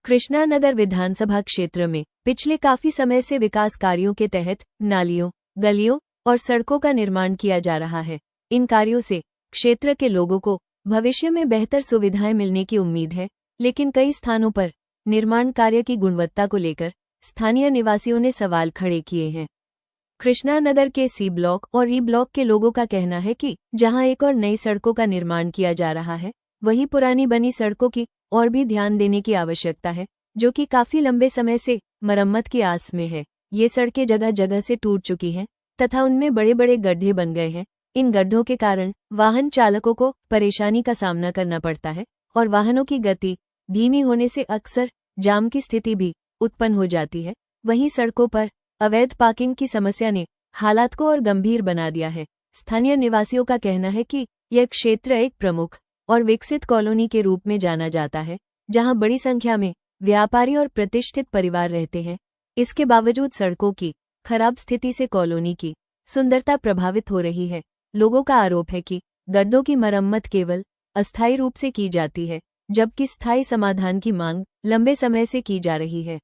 कृष्णानगर विधानसभा क्षेत्र में पिछले काफी समय से विकास कार्यों के तहत नालियों, गलियों और सड़कों का निर्माण किया जा रहा है। इन कार्यों से क्षेत्र के लोगों को भविष्य में बेहतर सुविधाएं मिलने की उम्मीद है, लेकिन कई स्थानों पर निर्माण कार्य की गुणवत्ता को लेकर स्थानीय निवासियों ने सवाल खड़े किए हैं। कृष्णानगर के सी ब्लॉक और ई ब्लॉक के लोगों का कहना है कि जहां एक और नई सड़कों का निर्माण किया जा रहा है, वहीं पुरानी बनी सड़कों की और भी ध्यान देने की आवश्यकता है, जो कि काफी लंबे समय से मरम्मत की आस में है। ये सड़कें जगह जगह से टूट चुकी हैं तथा उनमें बड़े बड़े गड्ढे बन गए हैं। इन गड्ढों के कारण वाहन चालकों को परेशानी का सामना करना पड़ता है और वाहनों की गति धीमी होने से अक्सर जाम की स्थिति भी उत्पन्न हो जाती है। वहीं सड़कों पर अवैध पार्किंग की समस्या ने हालात को और गंभीर बना दिया है। स्थानीय निवासियों का कहना है कि यह क्षेत्र एक प्रमुख और विकसित कॉलोनी के रूप में जाना जाता है, जहां बड़ी संख्या में व्यापारी और प्रतिष्ठित परिवार रहते हैं। इसके बावजूद सड़कों की खराब स्थिति से कॉलोनी की सुंदरता प्रभावित हो रही है। लोगों का आरोप है कि गड्ढों की मरम्मत केवल अस्थायी रूप से की जाती है, जबकि स्थायी समाधान की मांग लंबे समय से की जा रही है।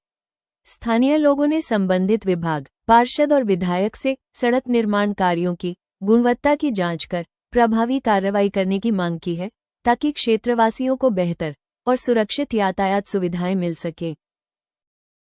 स्थानीय लोगों ने संबंधित विभाग, पार्षद और विधायक से सड़क निर्माण कार्यों की गुणवत्ता की जांच कर प्रभावी कार्रवाई करने की मांग की है, ताकि क्षेत्रवासियों को बेहतर और सुरक्षित यातायात सुविधाएं मिल सके।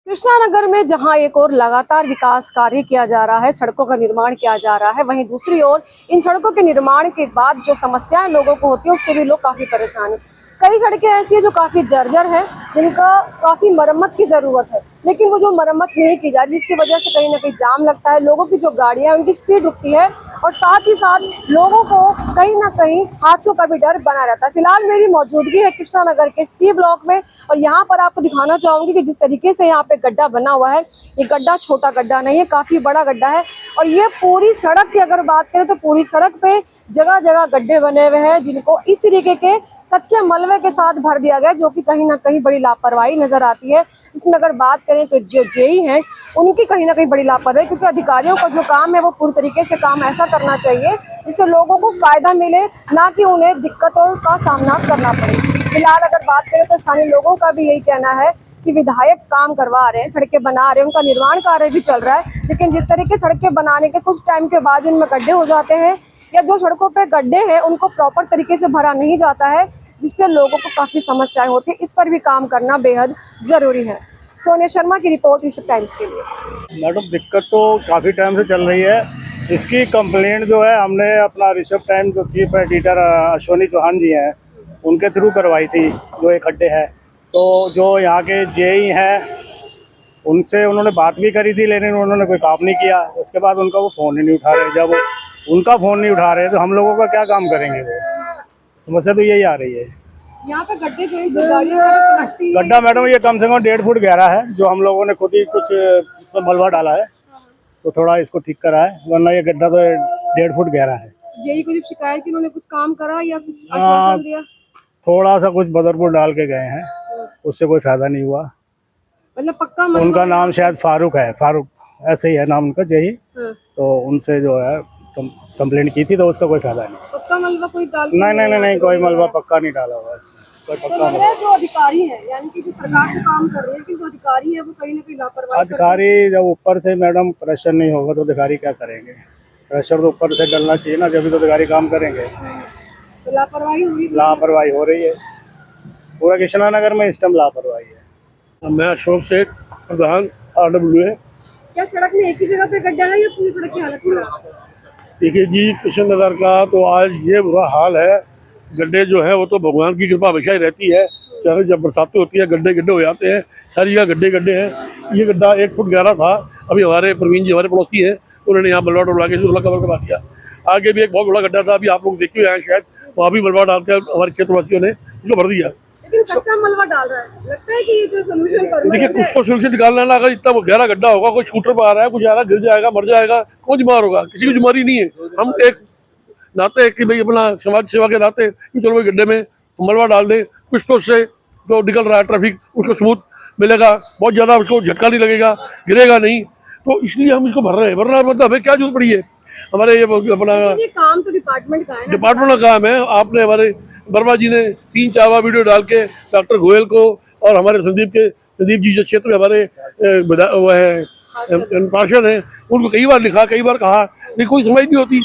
कृष्णानगर में जहां एक और लगातार विकास कार्य किया जा रहा है, सड़कों का निर्माण किया जा रहा है, वहीं दूसरी ओर इन सड़कों के निर्माण के बाद जो समस्याएं लोगों को होती है उससे भी लोग काफी परेशान हैं। कई सड़कें ऐसी है जो काफी जर्जर है, जिनका काफी मरम्मत की जरूरत है, लेकिन वो जो मरम्मत नहीं की जा रही, जिसकी वजह से कहीं ना कहीं जाम लगता है, लोगों की जो गाड़ियां हैं उनकी स्पीड रुकती है और साथ ही साथ लोगों को कहीं ना कहीं हादसों का भी डर बना रहता है। फिलहाल मेरी मौजूदगी है कृष्णानगर के सी ब्लॉक में और यहाँ पर आपको दिखाना चाहूंगी कि जिस तरीके से यहाँ पे गड्ढा बना हुआ है, ये गड्ढा छोटा गड्ढा नहीं है, काफी बड़ा गड्ढा है। और ये पूरी सड़क की अगर बात करें तो पूरी सड़क पे जगह जगह गड्ढे बने हुए हैं, जिनको इस तरीके के कच्चे मलबे के साथ भर दिया गया, जो कि कहीं ना कहीं बड़ी लापरवाही नजर आती है। इसमें अगर बात करें तो जो जेई हैं उनकी कहीं ना कहीं बड़ी लापरवाही, क्योंकि अधिकारियों का जो काम है वो पूरी तरीके से काम ऐसा करना चाहिए जिससे लोगों को फायदा मिले, ना कि उन्हें दिक्कतों का सामना करना पड़े। फिलहाल अगर बात करें तो स्थानीय लोगों का भी यही कहना है कि विधायक काम करवा रहे हैं, सड़कें बना रहे हैं, उनका निर्माण कार्य भी चल रहा है, लेकिन जिस तरीके सड़कें बनाने के कुछ टाइम के बाद इनमें गड्ढे हो जाते हैं या जो सड़कों पे गड्ढे हैं उनको प्रॉपर तरीके से भरा नहीं जाता है, जिससे लोगों को काफी समस्याएं होती है। इस पर भी काम करना बेहद जरूरी है। सोनिया शर्मा की रिपोर्ट ऋषभ टाइम्स के लिए। मैडम, दिक्कत तो काफ़ी टाइम से चल रही है। इसकी कंप्लेंट जो है हमने अपना ऋषभ टाइम्स जो चीफ एडिटर अश्वनी चौहान जी हैं उनके थ्रू करवाई थी। जो एक खड्डे है तो जो यहाँ के जेई हैं उनसे उन्होंने बात भी करी थी, लेकिन उन्होंने कोई काम नहीं किया। उसके बाद उनका वो फ़ोन ही नहीं उठा रहे। जब उनका फ़ोन नहीं उठा रहे तो हम लोगों का क्या काम करेंगे? वो समस्या तो यही आ रही है। यहाँ पे गड्ढे जो गड्ढा मैडम ये कम से कम 1.5 फुट गहरा है, जो हम लोगों ने खुद ही कुछ इसमें मलबा डाला है तो थोड़ा इसको ठीक करा है, वरना ये गड्ढा तो 1.5 फुट गहरा है। जेई को जब शिकायत की उन्होंने कुछ काम करा या कुछ आश्वासन दिया? थोड़ा सा कुछ बदरपुर डाल के गए हैं, उससे कोई फायदा नहीं हुआ। मतलब पक्का उनका नाम शायद फारूक है, फारूक ऐसे ही है नाम उनका, जेई। तो उनसे जो है कंप्लेंट की थी तो उसका कोई फायदा नहीं। पक्का मलबा कोई डाल नहीं, कोई मलबा पक्का नहीं डाला हुआ इसमें, कोई पक्का मलबा। जो अधिकारी है, यानी कि जो सरकार को काम कर रहे हैं, लेकिन जो अधिकारी है वो कहीं ना कहीं लापरवाही। अधिकारी जब ऊपर से मैडम प्रेशर नहीं होगा तो अधिकारी क्या करेंगे? प्रेशर तो ऊपर से डलना चाहिए ना, जब भी तो अधिकारी काम करेंगे। तो लापरवाही हो रही है पूरा कृष्णानगर में, इस टाइम लापरवाही है। मैं अशोक सेठ, प्रधान RWA। क्या सड़क में एक ही जगह पे गड्ढा है या पूरी सड़क की हालत खराब है? देखिए जी, कृष्णनगर का तो आज ये बुरा हाल है। गड्ढे जो है वो तो भगवान की कृपा हमेशा ही रहती है, चाहे जब बरसातें होती है गड्ढे गड्ढे हो जाते हैं, सारी जगह गड्ढे गड्ढे हैं। ये गड्ढा 1 फुट गहरा था। अभी हमारे प्रवीण जी, हमारे पड़ोसी हैं, उन्होंने यहाँ मलबा डोला के कवर करवा दिया। आगे भी एक बहुत बड़ा गड्ढा था, अभी आप लोग देखे हुए हैं शायद, वहाँ भी मलबा डाल कर हमारे क्षेत्रवासियों ने इसको भर दिया। कच्चा मलबा डाल रहा है, लगता है कि ये जो सोल्यूशन करूंगा। देखिए, कुछ तो सोल्यूशन निकालना ना। अगर इतना गहरा गड्ढा होगा, कोई स्कूटर पर आ रहा है, कुछ आएगा, गिर जाएगा, मर जाएगा, कौन बीमार होगा? किसी की बीमारी नहीं है। हम एक नाते कि भाई अपना समाज सेवा के नाते कि चलो भाई गड्ढे में मलबा डाल दें, कुछ तो उससे जो निकल रहा है ट्रैफिक उसको स्मूथ मिलेगा, बहुत ज़्यादा उसको झटका नहीं लगेगा, गिरेगा नहीं। तो इसलिए हम इसको भर रहे हैं। वरना मतलब हमें क्या जरूरत पड़ी है? हमारे ये अपना काम तो डिपार्टमेंट का है, डिपार्टमेंट का काम है। आपने हमारे वर्मा जी ने 3-4 बार वीडियो डाल के डॉक्टर गोयल को और हमारे संदीप के संदीप जी जो क्षेत्र में हमारे वो है पार्षद हैं, उनको कई बार लिखा, कई बार कहा, लेकिन कोई समझ नहीं होती।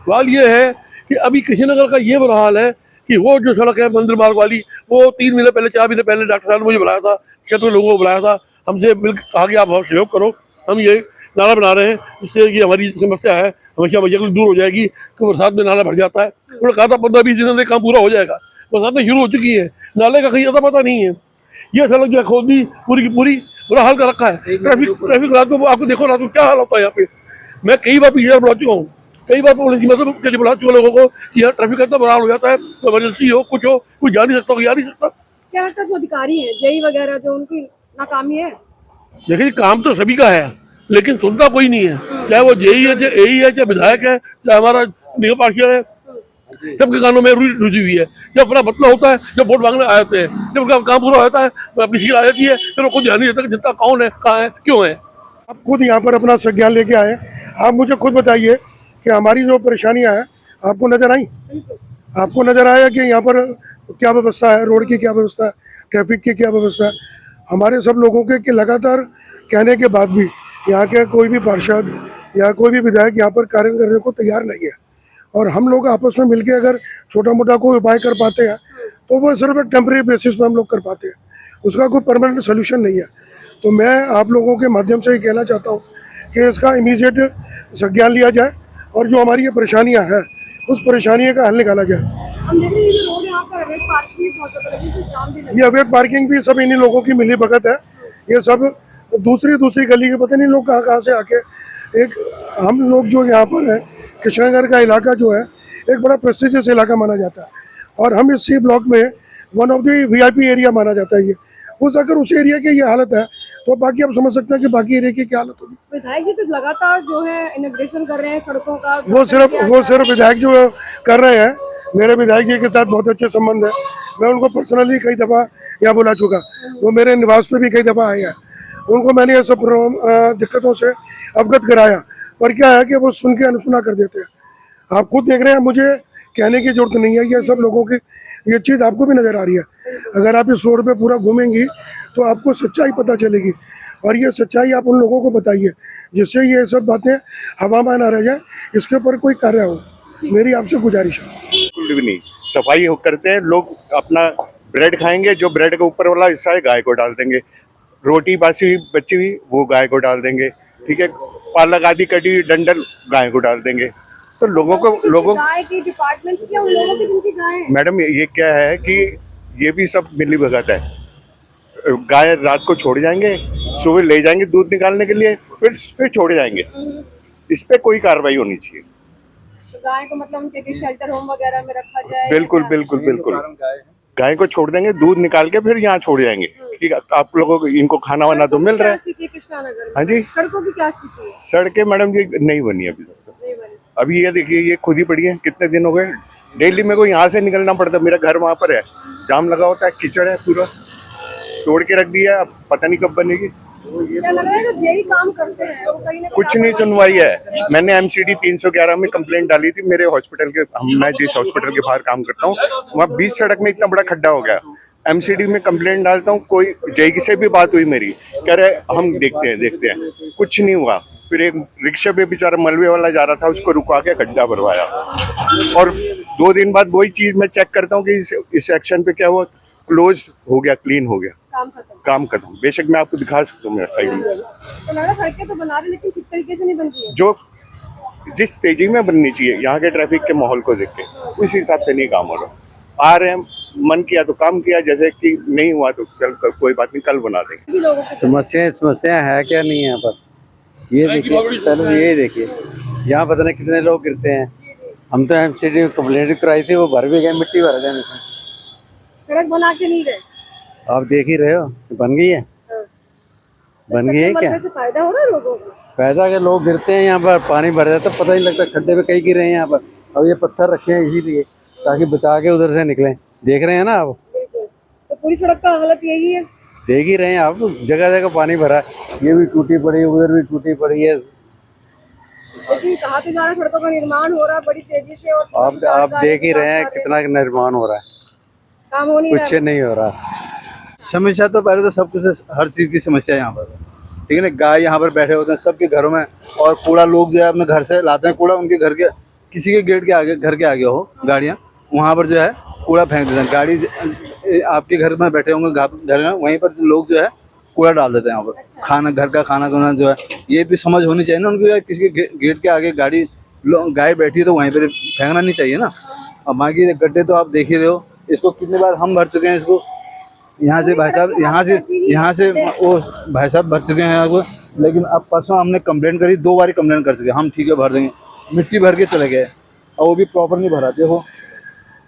सवाल ये है कि अभी कृष्णनगर का ये बुरा हाल है कि वो जो सड़क है मंदिर मार्ग वाली, वो 3 महीने पहले 4 महीने पहले डॉक्टर साहब ने मुझे बुलाया था, क्षेत्र के लोगों को बुलाया था, हमसे मिलकर कहा कि आप सहयोग करो, हम ये नाला बना रहे हैं जिससे कि हमारी समस्या है हमेशा भैया दूर हो जाएगी, कि बरसात में नाला भर जाता है। उन्होंने कहा था 15-20 दिनों में काम पूरा हो जाएगा, बरसातें शुरू हो चुकी है, नाले का कहीं अता पता नहीं है। ये सड़क जो है खोदनी पूरी की पूरी बुरा हाल कर रखा है। ट्रैफिक रात को आपको देखो रात को क्या हाल होता है यहाँ पे। मैं कई बार पीछे बुला चुका हूँ, कई बार पुलिस मतलब बुला चुका लोगों को कि यहाँ ट्रैफिक का इतना बुरा हाल हो जाता है, तो इमरजेंसी हो कुछ हो, कोई जा नहीं सकता, कोई जा नहीं सकता। क्या लगता है जो अधिकारी हैं जेई वगैरह जो उनकी नाकामी है? देखिए काम तो सभी का है, लेकिन सुनता कोई नहीं है, चाहे वो जेई है, चाहे एई है, चाहे विधायक है, चाहे हमारा निगम पार्षद है, सबके कानों में रुचि हुई है। जब अपना मतलब होता है, जब वोट मांगने आए होते हैं, जब उनका काम पूरा होता है, अपनी सीट आ जाती है, फिर वो खुद ध्यान नहीं देता कि जनता कौन है, कहाँ है, क्यों है। आप खुद यहाँ पर अपना संज्ञान लेके आए, आप मुझे खुद बताइए कि हमारी जो परेशानियाँ हैं आपको नजर आई? आपको नजर आया कि यहाँ पर क्या व्यवस्था है, रोड की क्या व्यवस्था है, ट्रैफिक की क्या व्यवस्था है? हमारे सब लोगों के कि लगातार कहने के बाद भी यहाँ के कोई भी पार्षद या कोई भी विधायक यहाँ पर कार्य करने को तैयार नहीं है। और हम लोग आपस में मिलके अगर छोटा मोटा कोई उपाय कर पाते हैं तो वो सिर्फ एक टेम्परेरी बेसिस पे हम लोग कर पाते हैं, उसका कोई परमानेंट सोल्यूशन नहीं है। तो मैं आप लोगों के माध्यम से ये कहना चाहता हूँ कि इसका इमीडिएट संज्ञान लिया जाए और जो हमारी ये परेशानियाँ हैं उस परेशानी का हल निकाला जाए। हम देख रहे हैं ये रोड यहाँ पर अवैध पार्किंग भी बहुत ज्यादा लगी, तो जाम भी लगा। ये अवैध पार्किंग भी सब इन्हीं लोगों की मिली भगत है। ये सब दूसरी गली के पता नहीं लोग कहाँ से आके एक हम लोग जो यहाँ पर है कृष्णनगर का इलाका जो है एक बड़ा प्रेस्टिजियस इलाका माना जाता है और हम इस सी ब्लॉक में one of the VIP area माना जाता है। ये अगर उस एरिया की ये हालत है तो बाकी आप समझ सकते हैं कि बाकी एरिया की क्या हालत होगी। विधायक जी तो लगातार जो है इनॉग्रेशन कर रहे हैं सड़कों का, वो सिर्फ विधायक जो कर रहे हैं, मेरे विधायक जी के साथ बहुत अच्छे संबंध है। मैं उनको पर्सनली कई दफ़ा यहाँ बुला चुका, वो मेरे निवास पे भी कई दफ़ा आए हैं, उनको मैंने ये सब दिक्कतों से अवगत कराया, पर क्या है कि वो सुन के अनसुना कर देते हैं। आप खुद देख रहे हैं, मुझे कहने की जरूरत नहीं है, ये सब लोगों की ये चीज़ आपको भी नज़र आ रही है। अगर आप इस रोड पे पूरा घूमेंगी तो आपको सच्चाई पता चलेगी और ये सच्चाई आप उन लोगों को बताइए जिससे ये सब बातें हवा में ना रह जाए, इसके ऊपर कोई कार्य हो। मेरी आपसे गुजारिश है। बिल्कुल भी नहीं, सफाई करते हैं लोग, अपना ब्रेड खाएंगे, जो ब्रेड का ऊपर वाला हिस्सा है गाय को डाल देंगे, रोटी बासी बची हुई वो गाय को डाल देंगे, ठीक है, पालक आदि कटी हुई डंडल गाय को डाल देंगे। तो लोगों गाय की डिपार्टमेंट क्या उन लोगों की जिनकी गाय है? मैडम ये क्या है कि ये भी सब मिली भगत है। गाय रात को छोड़ जाएंगे, सुबह ले जाएंगे दूध निकालने के लिए, फिर छोड़ जाएंगे। इस पे कोई कार्रवाई होनी चाहिए। तो गाय को मतलब उनके शेल्टर होम वगैरह में रखा जाए? बिल्कुल। गाय को छोड़ देंगे, दूध निकाल के फिर यहाँ छोड़ जाएंगे कि आप लोगों को इनको खाना वाना तो मिल रहा है। कृष्णानगर हाँ जी, सड़कों की क्या स्थिति है? सड़कें मैडम जी नहीं बनी अभी तक। अभी ये देखिए, ये खुद ही पड़ी है, कितने दिन हो गए, डेली मेरे को यहाँ से निकलना पड़ता है, मेरा घर वहाँ पर है, जाम लगा होता है, कीचड़ है, पूरा तोड़ के रख दिया, अब पता नहीं कब बनेगी। क्या लग रहा है जो यही काम करते हैं वो कहीं ना कहीं कुछ नहीं सुनवाई है। मैंने MCD 311 में कंप्लेंट डाली थी, मेरे हॉस्पिटल के, मैं जिस हॉस्पिटल के बाहर काम करता हूँ वहाँ 20 सड़क में इतना बड़ा खड्डा हो गया। MCD में कंप्लेंट डालता हूँ, कोई जेई से भी बात हुई मेरी, कह रहे हम देखते हैं, कुछ नहीं हुआ। फिर एक रिक्शा पे बेचारा मलबे वाला जा रहा था, उसको रुकवा के गड्ढा भरवाया, और 2 दिन बाद वही चीज मैं चेक करता हूँ कि इस एक्शन पे क्या हुआ, क्लोज हो गया, क्लीन हो गया, काम खत्म। बेशक मैं आपको दिखा सकता हूँ मेरा साइड में। तो लड़ा सड़कें तो बना रहे लेकिन ठीक तरीके से नहीं बन रही है। जो जिस तेजी में बननी चाहिए यहाँ के ट्रैफिक के माहौल को देख के, उस हिसाब से नहीं काम हो रहा। आ रहे हैं, मन किया तो काम किया, जैसे कि नहीं हुआ तो कल कोई बात नहीं, कल बना देंगे। समस्या है क्या नहीं यहाँ पर, ये देखिए, पहले ये देखिए यहाँ पता नहीं कितने लोग गिरते हैं। हम तो MCD कंप्लेंट कराई थी, वो भर भी गए, मिट्टी भर गए। सड़क बना के नहीं गए, आप देख ही रहे हो, बन गई है। बन गई है क्या? फायदा हो रहा है लोगों को? फायदा के लोग गिरते हैं, यहाँ पर पानी भर जाता है, पता ही लगता, खड्डे पे कई गिरे हैं यहाँ पर। अब ये पत्थर रखे हैं इसीलिए ताकि बचा के उधर से निकलें। देख रहे हैं ना आप, तो पूरी सड़क का हालत यही है। देख ही रहे हैं आप, जगह जगह पानी भरा, ये भी टूटी पड़ी, उधर भी टूटी पड़ी है। लेकिन कहा तो जा रहा है सड़कों का निर्माण हो रहा है बड़ी तेजी से, और आप देख ही रहे हैं कितना निर्माण हो रहा है, काम हो नहीं कुछ नहीं हो रहा। समस्या तो पहले तो सब कुछ हर चीज़ की समस्या है यहाँ पर, ठीक है ना। गाय यहाँ पर बैठे होते हैं सबके घरों में, और कूड़ा लोग जो है अपने घर से लाते हैं कूड़ा, उनके घर के किसी के गेट के आगे, घर के आगे हो गाड़ियाँ, वहाँ पर जो है कूड़ा फेंक देते हैं। गाड़ी आपके घर में बैठे होंगे घर में, वहीं पर लोग जो है कूड़ा डाल देते हैं यहाँ पर। खाना, घर का खाना खुना जो है, ये तो समझ होनी चाहिए ना उनकी, किसी के गेट के आगे गाड़ी गाय बैठी है तो वहीं पर फेंकना नहीं चाहिए ना। अब बाकी गड्ढे तो आप देख ही रहे हो, इसको कितनी बार हम भर चुके हैं इसको, यहाँ से भाई साहब, यहाँ से वो भाई साहब भर चुके हैं आपको। लेकिन अब परसों हमने कंप्लेंट करी, 2 बार कंप्लेंट कर चुके, हम ठीक है भर देंगे, मिट्टी भर के चले गए और वो भी प्रॉपर नहीं भरा। देखो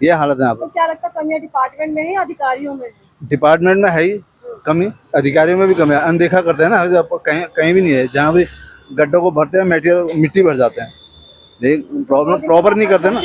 ये हालत है यहाँ पर। क्या लगता है कमियां डिपार्टमेंट में है या अधिकारियों में? डिपार्टमेंट में है ही कमी, अधिकारियों में भी कमी है, अनदेखा करते हैं ना, कहीं कहीं भी नहीं है। जहाँ भी गड्ढों को भरते हैं मिट्टी भर जाते हैं, लेकिन प्रॉपर नहीं करते ना,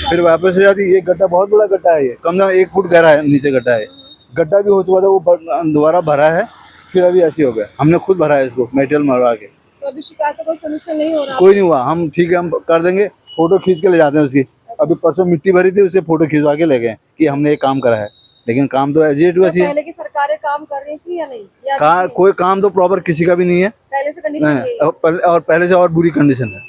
फिर वापस हो जाती है। ये गड्ढा बहुत बड़ा गड्ढा है, ये कम से कम 1 फुट गहरा है, नीचे गड्ढा है, गड्ढा भी हो चुका था, वो दोबारा भरा है, फिर अभी ऐसे हो गया। हमने खुद भरा है इसको मटेरियल मरवा के, तो अभी शिकायत का कोई सोल्यूशन नहीं हो रहा? कोई नहीं हुआ। हम ठीक है, हम कर देंगे, फोटो खींच के ले जाते हैं उसकी। अभी परसों मिट्टी भरी थी, उसे फोटो खिंचवा के ले गए कि हमने ये काम करा है, लेकिन काम तो एजिएट वैसी है। पहले की सरकारें काम कर रही थी या नहीं? कोई काम तो प्रॉपर किसी का भी नहीं है पहले से कंडीशन और पहले से और बुरी कंडीशन है।